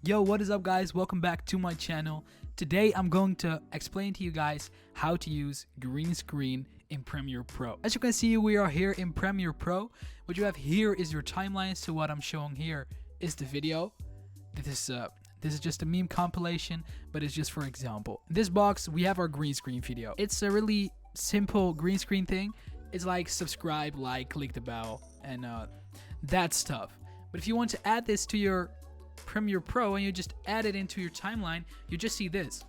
Yo, what is up guys? Welcome back to my channel. Today I'm going to explain to you guys how to use green screen in Premiere Pro. As you can see, we are here in Premiere Pro. What you have here is your timeline, so what I'm showing here is the video. This is just a meme compilation, but it's just for example. In this box, we have our green screen video. It's a really simple green screen thing. It's like subscribe, like, click the bell, and that stuff. But if you want to add this to your Premiere Pro and you just add it into your timeline, you just see this.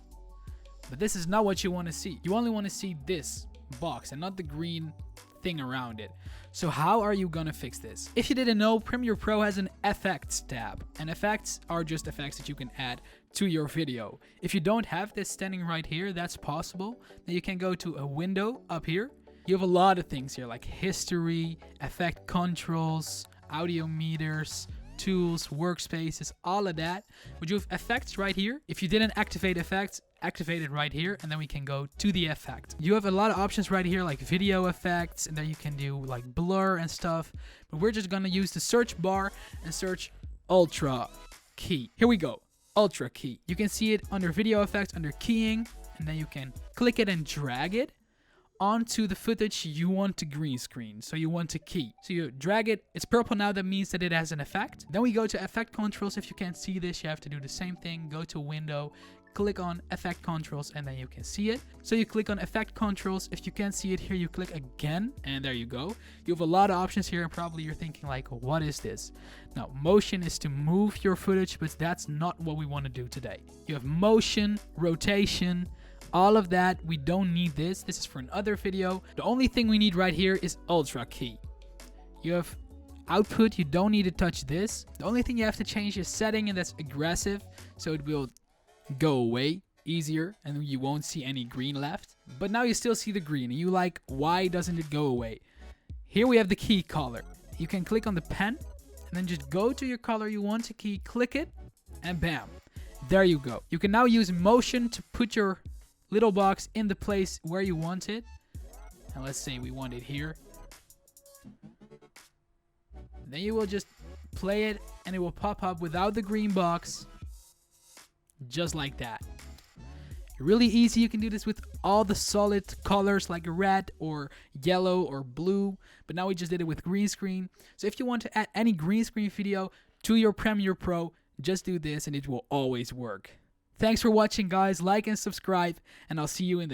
But this is not what you want to see. You only want to see this box and not the green thing around it. So how are you gonna fix this? If you didn't know, Premiere Pro has an effects tab, and effects are just effects that you can add to your video. If you don't have this standing right here, that's possible. Then you can go to a window up here. You have a lot of things here like history, effect controls, audio meters, tools, workspaces, all of that. But you have effects right here. If you didn't activate effects, activate it right here, and then we can go to the effect. You have a lot of options right here like video effects, and then you can do like blur and stuff. But we're just gonna use the search bar and search ultra key. Here we go, ultra key. You can see it under video effects under keying, and then you can click it and drag it onto the footage you want to green screen. So you want to key. So you drag it. It's purple now. That means that it has an effect. Then we go to effect controls. If you can't see this, you have to do the same thing. Go to window, click on effect controls, and then you can see it. So you click on effect controls. If you can't see it here, you click again, and there you go. You have a lot of options here, and probably you're thinking like, what is this? Now, motion is to move your footage, but that's not what we want to do today. You have motion, rotation, all of that. We don't need this. This is for another video. The only thing we need right here is ultra key. You have output. You don't need to touch this. The only thing you have to change is setting, and that's aggressive, so it will go away easier and you won't see any green left. But now you still see the green, and you like, why doesn't it go away? Here we have the key color. You can click on the pen and then just go to your color you want to key, click it, and bam, there you go. You can now use motion to put your little box in the place where you want it. And let's say we want it here. Then you will just play it and it will pop up without the green box, just like that. Really easy. You can do this with all the solid colors like red or yellow or blue, but now we just did it with green screen. So if you want to add any green screen video to your Premiere Pro, just do this and it will always work. Thanks for watching guys. Like and subscribe, and I'll see you in the